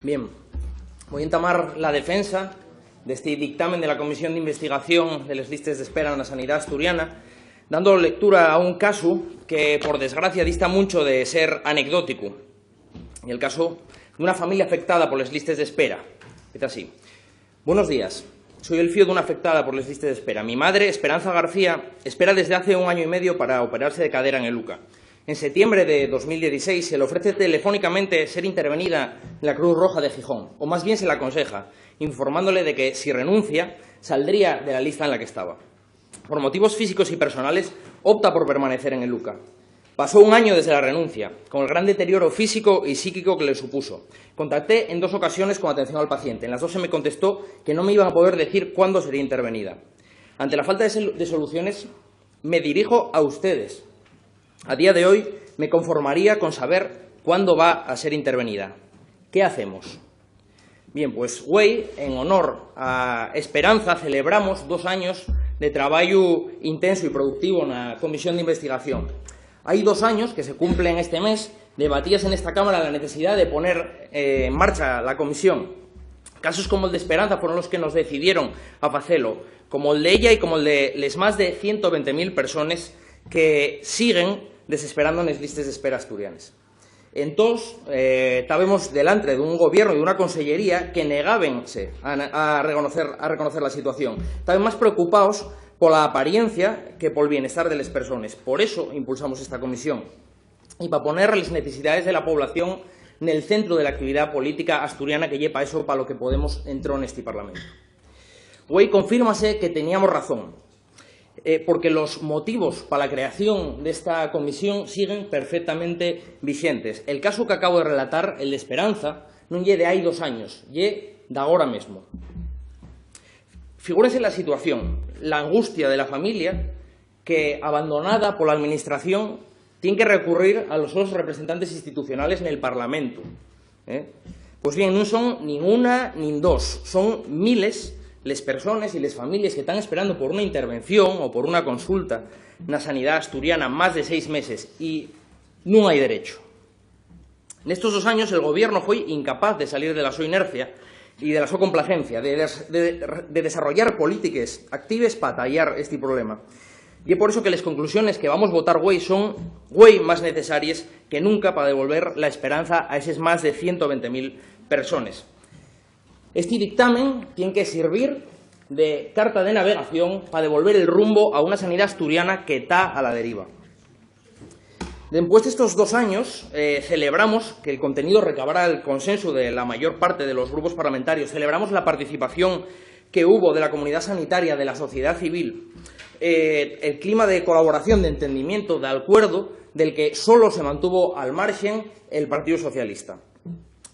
Bien, voy a entamar la defensa de este dictamen de la Comisión de Investigación de las listas de espera en la sanidad asturiana, dando lectura a un caso que, por desgracia, dista mucho de ser anecdótico. Y el caso de una familia afectada por las listas de espera. Es así. Buenos días. Soy el fío de una afectada por las listas de espera. Mi madre, Esperanza García, espera desde hace 1 año y medio para operarse de cadera en el UCA. En septiembre de 2016 se le ofrece telefónicamente ser intervenida en la Cruz Roja de Gijón, o más bien se la aconseja, informándole de que si renuncia saldría de la lista en la que estaba. Por motivos físicos y personales opta por permanecer en el UCA. Pasó 1 año desde la renuncia, con el gran deterioro físico y psíquico que le supuso. Contacté en 2 ocasiones con atención al paciente. En las 2 se me contestó que no me iban a poder decir cuándo sería intervenida. Ante la falta de soluciones, me dirijo a ustedes. A día de hoy me conformaría con saber cuándo va a ser intervenida. ¿Qué hacemos? Bien, pues hoy, en honor a Esperanza, celebramos 2 años de trabajo intenso y productivo en la Comisión de Investigación. Hay 2 años que se cumplen este mes, debatías en esta Cámara la necesidad de poner en marcha la comisión. Casos como el de Esperanza fueron los que nos decidieron a facelo, como el de ella y como el de les más de 120.000 personas que siguen desesperando en las listas de espera asturianas. Entonces, estábamos delante de un gobierno y de una consellería que negábanse a reconocer la situación. Estaban más preocupados por la apariencia que por el bienestar de las personas. Por eso impulsamos esta comisión. Y para poner las necesidades de la población en el centro de la actividad política asturiana, que lleva eso para lo que Podemos entró en este Parlamento. Hoy confírmase que teníamos razón. Porque los motivos para la creación de esta comisión siguen perfectamente vigentes. El caso que acabo de relatar, el de Esperanza, no lle de hai 2 años, lle de agora mesmo. Figúrense la situación, la angustia de la familia que, abandonada por la Administración, tiene que recurrir a los seus representantes institucionales en el Parlamento. Pues bien, no son ni una ni 2, son miles les personas y les familias que están esperando por una intervención o por una consulta na sanidad asturiana más de 6 meses y no hay derecho. En estos 2 años el Gobierno fue incapaz de salir de la su inercia y de la su complacencia, de desarrollar políticas activas para tallar este problema. Y es por eso que las conclusiones que vamos a votar hoy son hoy más necesarias que nunca para devolver la esperanza a esas más de 120.000 personas. Este dictamen tiene que servir de carta de navegación para devolver el rumbo a una sanidad asturiana que está a la deriva. Después de estos 2 años, celebramos que el contenido recabara el consenso de la mayor parte de los grupos parlamentarios, celebramos la participación que hubo de la comunidad sanitaria, de la sociedad civil, el clima de colaboración, de entendimiento, de acuerdo, del que solo se mantuvo al margen el Partido Socialista.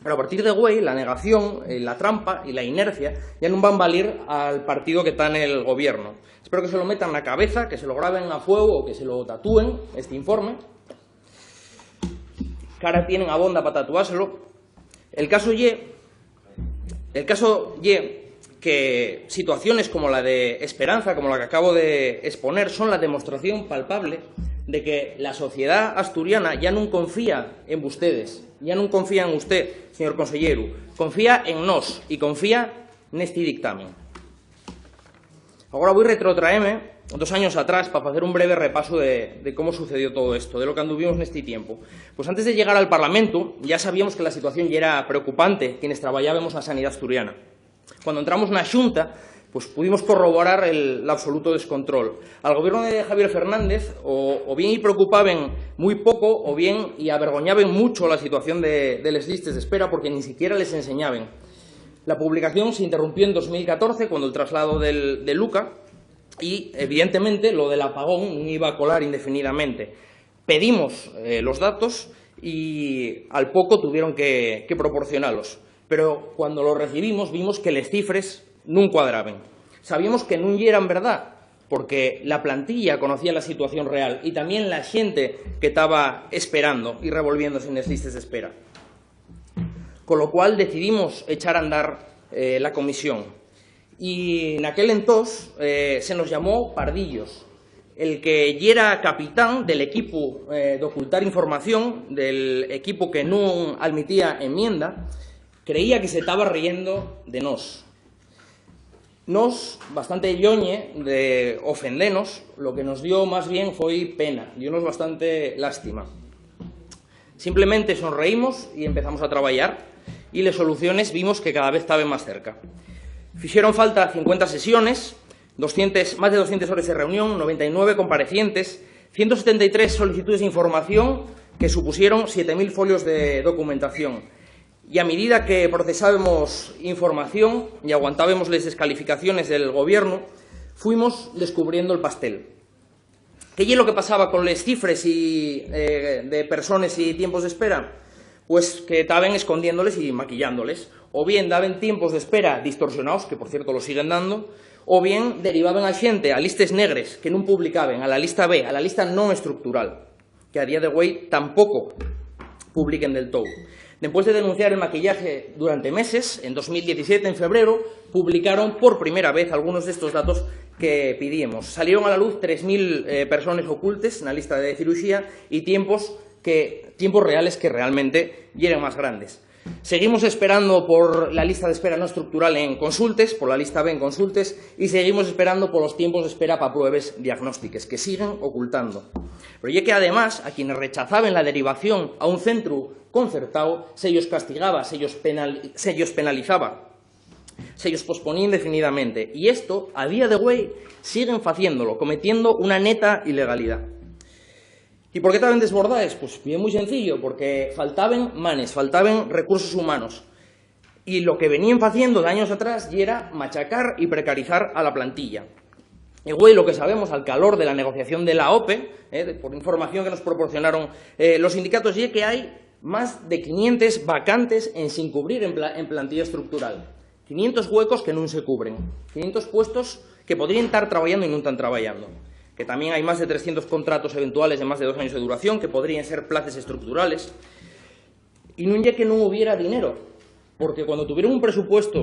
Pero a partir de hoy, la negación, la trampa y la inercia ya no van a valer al partido que está en el Gobierno. Espero que se lo metan en la cabeza, que se lo graben a fuego o que se lo tatúen, este informe. Que ahora tienen abonda para tatuárselo. El caso ye que situaciones como la de Esperanza, como la que acabo de exponer, son la demostración palpable de que la sociedad asturiana ya no confía en ustedes, ya no confía en usted, señor consellero, confía en nos y confía en este dictamen. Ahora voy a retrotraerme 2 años atrás para hacer un breve repaso de cómo sucedió todo esto, de lo que anduvimos en este tiempo. Pues antes de llegar al Parlamento ya sabíamos que la situación ya era preocupante quienes trabajábamos en la sanidad asturiana. Cuando entramos en la Xunta, pues pudimos corroborar el absoluto descontrol. Al gobierno de Javier Fernández o bien y preocupaban muy poco o bien y avergoñaban mucho la situación de las listas de espera porque ni siquiera les enseñaban. La publicación se interrumpió en 2014 cuando el traslado del UCA y evidentemente lo del apagón no iba a colar indefinidamente. Pedimos los datos y al poco tuvieron que proporcionarlos. Pero cuando los recibimos vimos que las cifras no cuadraban. Sabíamos que no eran verdad, porque la plantilla conocía la situación real y también la gente que estaba esperando y revolviéndose en las listas de espera. Con lo cual decidimos echar a andar la comisión. Y en aquel entonces se nos llamó pardillos. El que era capitán del equipo de ocultar información, del equipo que no admitía enmienda, creía que se estaba riendo de nos. Nos, bastante lloñe de ofendenos, lo que nos dio más bien foi pena, dionos bastante lástima. Simplemente sonreímos y empezamos a traballar y las soluciones vimos que cada vez estaban más cerca. Fixeron falta 50 sesiones, más de 200 horas de reunión, 99 comparecientes, 173 solicitudes de información que supusieron 7.000 folios de documentación. Y a medida que procesábamos información y aguantábamos las descalificaciones del Gobierno, fuimos descubriendo el pastel. ¿Qué es lo que pasaba con las cifras de personas y tiempos de espera? Pues que estaban escondiéndoles y maquillándoles. O bien daban tiempos de espera distorsionados, que por cierto lo siguen dando, o bien derivaban a xente a listas negras que non publicaban, a la lista B, a la lista non estructural, que a día de hoy tampouco publiquen del todo. Después de denunciar el maquillaje durante meses, en 2017, en febrero, publicaron por primera vez algunos de estos datos que pedíamos. Salieron a la luz 3.000 personas ocultas en la lista de cirugía y tiempos reales que realmente eran más grandes. Seguimos esperando por la lista de espera no estructural en consultes, por la lista B en consultes, y seguimos esperando por los tiempos de espera para pruebas diagnósticas, que siguen ocultando. Pero ya que además a quienes rechazaban la derivación a un centro concertado, se ellos castigaba, se ellos penalizaba, se ellos posponía indefinidamente. Y esto, a día de hoy, siguen haciéndolo, cometiendo una neta ilegalidad. ¿Y por qué estaban desbordadas? Pues bien muy sencillo, porque faltaban manes, faltaban recursos humanos. Y lo que venían haciendo de años atrás era machacar y precarizar a la plantilla. Y güey, lo que sabemos al calor de la negociación de la OPE, por información que nos proporcionaron los sindicatos, es que hay más de 500 vacantes sin cubrir en plantilla estructural. 500 huecos que no se cubren. 500 puestos que podrían estar trabajando y no están trabajando. Que también hay más de 300 contratos eventuales de más de 2 años de duración, que podrían ser plazas estructurales. Y no es que no hubiera dinero, porque cuando tuvieron un presupuesto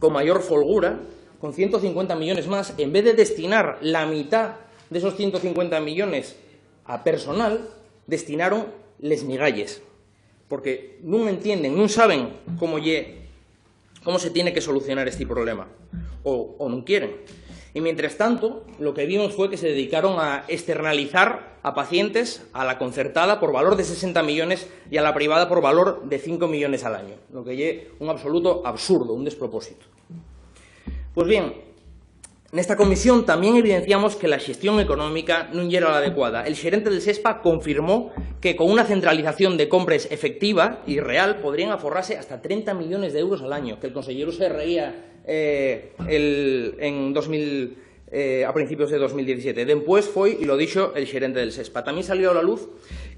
con mayor folgura, con 150 millones más, en vez de destinar la mitad de esos 150 millones a personal, destinaron les migalles. Porque no entienden, no saben cómo se tiene que solucionar este problema, o no quieren. Y mientras tanto, lo que vimos fue que se dedicaron a externalizar a pacientes a la concertada por valor de 60 millones y a la privada por valor de 5 millones al año, lo que es un absoluto absurdo, un despropósito. Pues bien, en esta comisión también evidenciamos que la gestión económica no era la adecuada. El gerente del SESPA confirmó que con una centralización de compras efectiva y real podrían aforrarse hasta 30 millones de euros al año, que el consejero se reía a principios de 2017. Después fue, y lo dicho, el gerente del SESPA. También salió a la luz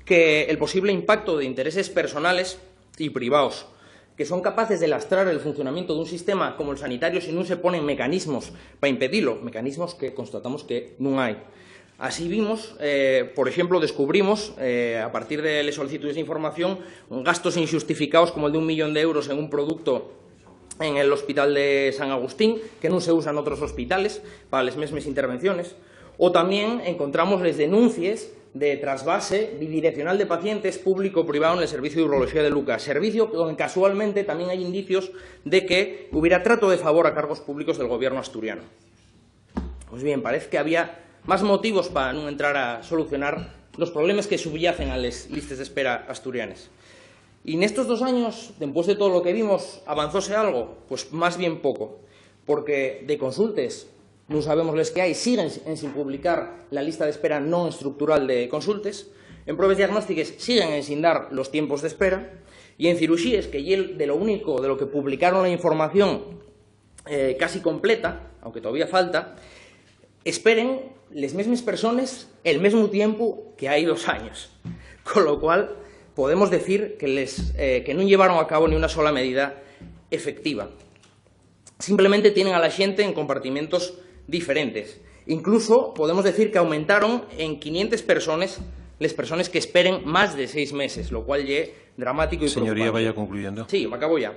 que el posible impacto de intereses personales y privados que son capaces de lastrar el funcionamiento de un sistema como el sanitario si no se ponen mecanismos para impedirlo, mecanismos que constatamos que no hay. Así vimos, por ejemplo, descubrimos, a partir de las solicitudes de información, gastos injustificados como el de 1 millón de euros en un producto en el Hospital de San Agustín, que no se usa en otros hospitales para las mismas intervenciones. O también encontramos las denuncias de trasvase bidireccional de pacientes público-privado en el servicio de urología de Lucas, servicio donde casualmente también hay indicios de que hubiera trato de favor a cargos públicos del gobierno asturiano. Pues bien, parece que había más motivos para no entrar a solucionar los problemas que subyacen a las listas de espera asturianas. Y en estos 2 años, después de todo lo que vimos, ¿avanzóse algo? Pues más bien poco, porque de consultas no sabemos les que hay, siguen sin publicar la lista de espera no estructural de consultas, en pruebas diagnósticas siguen sin dar los tiempos de espera, y en cirugías, que de lo único de lo que publicaron la información casi completa, aunque todavía falta, esperen las mismas personas el mismo tiempo que hay 2 años. Con lo cual, podemos decir que no llevaron a cabo ni una sola medida efectiva. Simplemente tienen a la gente en compartimentos diferentes. Incluso podemos decir que aumentaron en 500 personas las personas que esperen más de 6 meses, lo cual es dramático y Señoría, preocupante. vaya concluyendo. Sí, me acabo ya.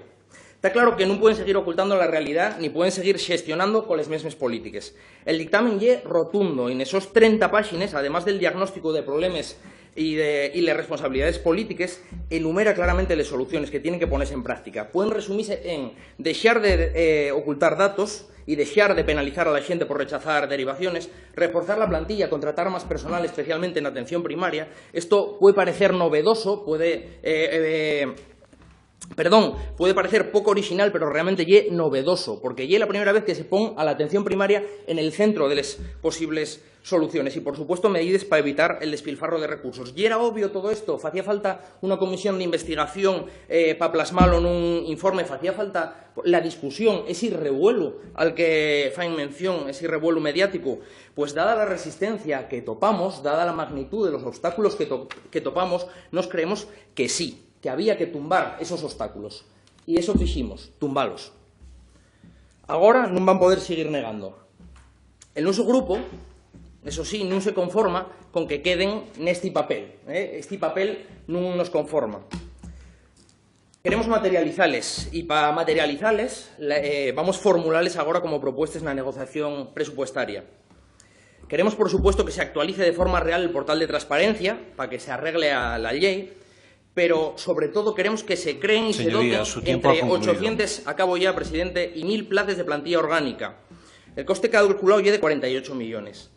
Está claro que no pueden seguir ocultando la realidad ni pueden seguir gestionando con las mismas políticas. El dictamen es rotundo. En esos 30 páginas, además del diagnóstico de problemas y las responsabilidades políticas, enumera claramente las soluciones que tienen que ponerse en práctica. Pueden resumirse en dejar de ocultar datos y dejar de penalizar a la gente por rechazar derivaciones, reforzar la plantilla, contratar más personal, especialmente en atención primaria. Esto puede parecer novedoso, puede parecer poco original, pero realmente es novedoso, porque es la primera vez que se pone a la atención primaria en el centro de las posibles soluciones y, por supuesto, medidas para evitar el despilfarro de recursos. ¿Y era obvio todo esto? ¿Hacía falta una comisión de investigación para plasmarlo en un informe? ¿Hacía falta la discusión, ese revuelo al que fain mención, ese revuelo mediático? Pues dada la resistencia que topamos, dada la magnitud de los obstáculos que topamos, nos creemos que sí, que había que tumbar esos obstáculos. Y eso fiximos, tumbalos. Agora non van poder seguir negando. El noso grupo, eso sí, non se conforma con que queden neste papel. Este papel non nos conforma. Queremos materializales, e para materializales vamos formulales agora como propuestas na negociación presupuestaria. Queremos, por supuesto, que se actualice de forma real el portal de transparencia para que se arregle a la ley, pero sobre todo queremos que se creen y se doten entre 800, acabo ya, presidente, y 1.000 plazas de plantilla orgánica. El coste calculado es de 48 millones.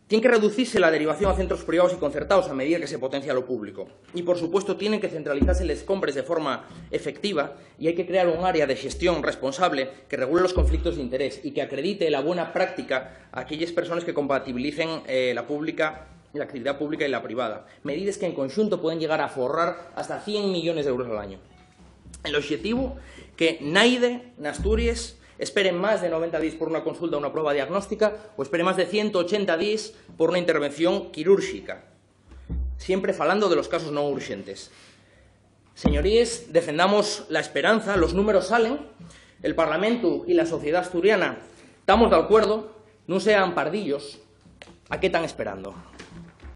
Tiene que reducirse la derivación a centros privados y concertados a medida que se potencia lo público. Y, por supuesto, tienen que centralizarse las compras de forma efectiva y hay que crear un área de gestión responsable que regule los conflictos de interés y que acredite la buena práctica a aquellas personas que compatibilicen la actividad pública y la privada. Medidas que en conjunto pueden llegar a forrar hasta 100 millones de euros al año. El objetivo que naide en Asturias espere más de 90 días por una consulta o una prueba diagnóstica o espere más de 180 días por una intervención quirúrgica. Siempre falando de los casos no urgentes. Señorías, defendamos la esperanza, los números salen, el Parlamento y la sociedad asturiana estamos de acuerdo, no sean pardillos, ¿a qué están esperando?